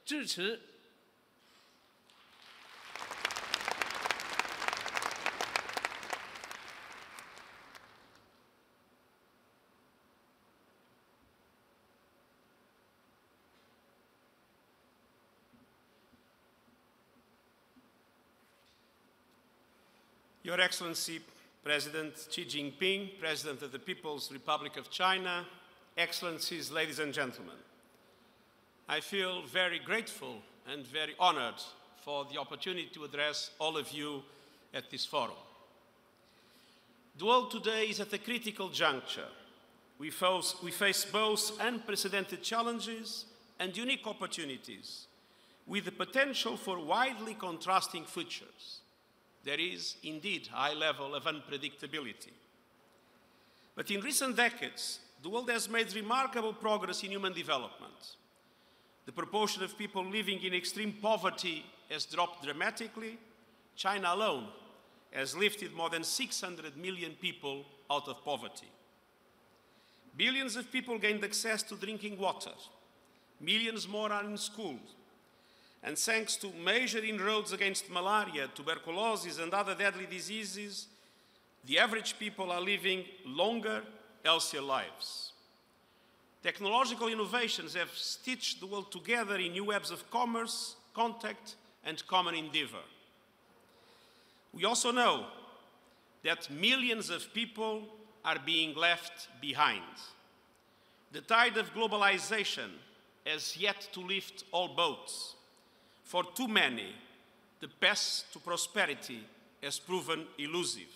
支持。 Your Excellency, President Xi Jinping, President of the People's Republic of China, Excellencies, ladies and gentlemen, I feel very grateful and very honored for the opportunity to address all of you at this forum. The world today is at a critical juncture. We face both unprecedented challenges and unique opportunities, with the potential for widely contrasting futures. There is indeed a high level of unpredictability. But in recent decades, the world has made remarkable progress in human development. The proportion of people living in extreme poverty has dropped dramatically. China alone has lifted more than 600 million people out of poverty. Billions of people gained access to drinking water. Millions more are in school. And thanks to major inroads against malaria, tuberculosis, and other deadly diseases, the average people are living longer, healthier lives. Technological innovations have stitched the world together in new webs of commerce, contact, and common endeavor. We also know that millions of people are being left behind. The tide of globalization has yet to lift all boats. For too many, the path to prosperity has proven elusive.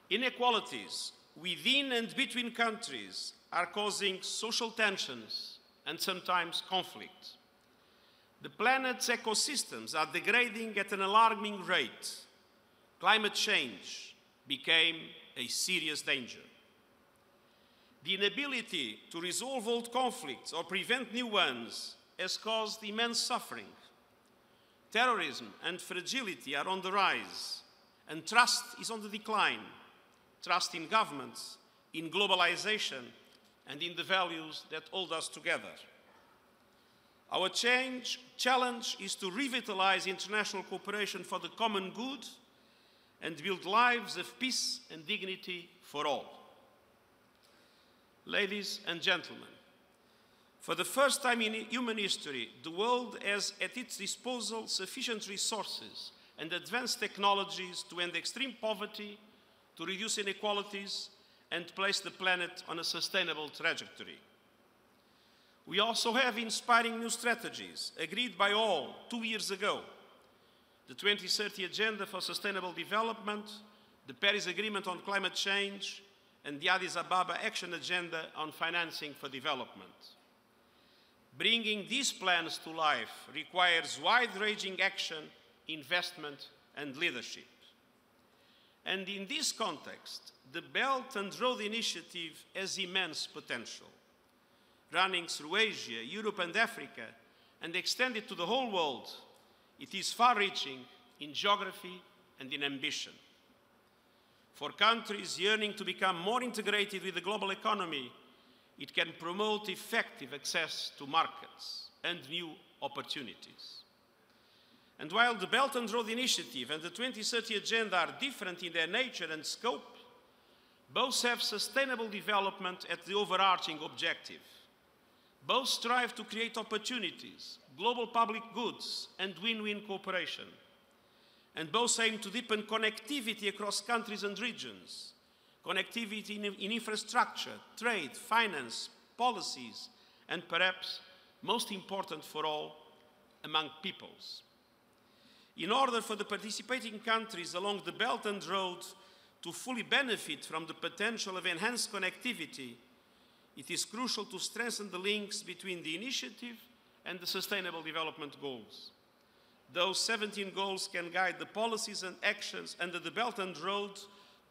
Inequalities within and between countries are causing social tensions and sometimes conflict. The planet's ecosystems are degrading at an alarming rate. Climate change became a serious danger. The inability to resolve old conflicts or prevent new ones has caused immense suffering. Terrorism and fragility are on the rise, and trust is on the decline. Trust in governments, in globalization, and in the values that hold us together. Our challenge is to revitalize international cooperation for the common good and build lives of peace and dignity for all. Ladies and gentlemen, for the first time in human history, the world has at its disposal sufficient resources and advanced technologies to end extreme poverty, to reduce inequalities, and place the planet on a sustainable trajectory. We also have inspiring new strategies agreed by all 2 years ago: the 2030 Agenda for Sustainable Development, the Paris Agreement on Climate Change, and the Addis Ababa Action Agenda on Financing for Development. Bringing these plans to life requires wide-ranging action, investment, and leadership. And in this context, the Belt and Road Initiative has immense potential. Running through Asia, Europe, and Africa, and extended to the whole world, it is far-reaching in geography and in ambition. For countries yearning to become more integrated with the global economy, it can promote effective access to markets and new opportunities. And while the Belt and Road Initiative and the 2030 Agenda are different in their nature and scope, both have sustainable development at the overarching objective. Both strive to create opportunities, global public goods, and win-win cooperation. And both aim to deepen connectivity across countries and regions, connectivity in infrastructure, trade, finance, policies, and perhaps most important for all, among peoples. In order for the participating countries along the Belt and Road to fully benefit from the potential of enhanced connectivity, it is crucial to strengthen the links between the initiative and the Sustainable Development Goals. Those 17 goals can guide the policies and actions under the Belt and Road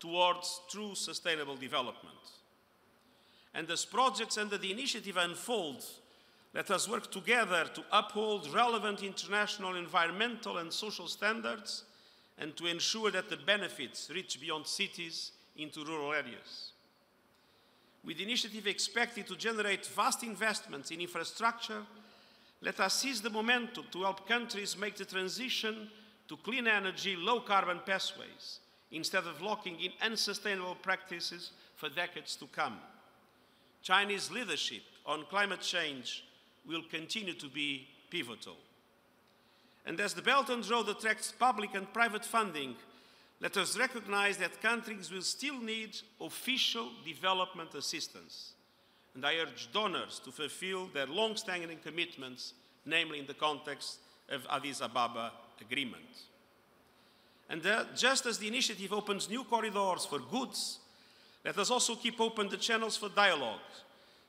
towards true sustainable development. And as projects under the initiative unfold, let us work together to uphold relevant international environmental and social standards and to ensure that the benefits reach beyond cities into rural areas. With the initiative expected to generate vast investments in infrastructure, Let us seize the momentum to help countries make the transition to clean energy, low-carbon pathways, instead of locking in unsustainable practices for decades to come. Chinese leadership on climate change will continue to be pivotal. And as the Belt and Road attracts public and private funding, let us recognize that countries will still need official development assistance. And I urge donors to fulfill their long-standing commitments, namely in the context of Addis Ababa Agreement. And just as the initiative opens new corridors for goods, let us also keep open the channels for dialogue,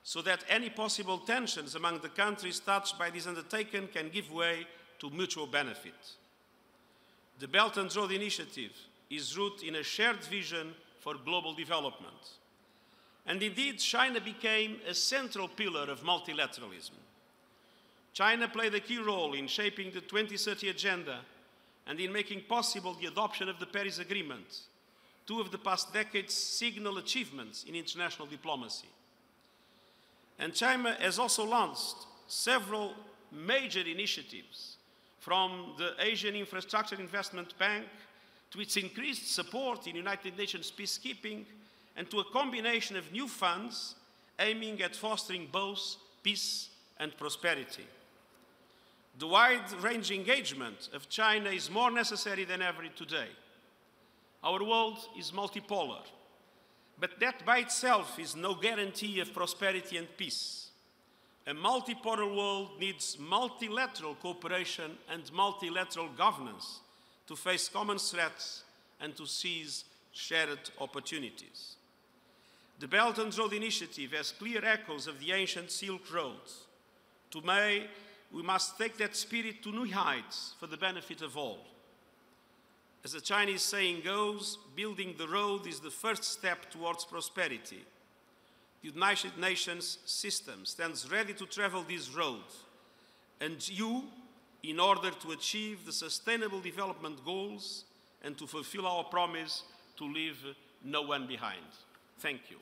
so that any possible tensions among the countries touched by this undertaking can give way to mutual benefit. The Belt and Road Initiative is rooted in a shared vision for global development. And indeed, China became a central pillar of multilateralism. China played a key role in shaping the 2030 Agenda and in making possible the adoption of the Paris Agreement, two of the past decades' signal achievements in international diplomacy. And China has also launched several major initiatives, from the Asian Infrastructure Investment Bank to its increased support in United Nations peacekeeping, and to a combination of new funds aiming at fostering both peace and prosperity. The wide-ranging engagement of China is more necessary than ever today. Our world is multipolar, but that by itself is no guarantee of prosperity and peace. A multipolar world needs multilateral cooperation and multilateral governance to face common threats and to seize shared opportunities. The Belt and Road Initiative has clear echoes of the ancient Silk Road. Today, we must take that spirit to new heights for the benefit of all. As the Chinese saying goes, building the road is the first step towards prosperity. The United Nations system stands ready to travel this road, and you, in order to achieve the Sustainable Development Goals and to fulfill our promise to leave no one behind. Thank you.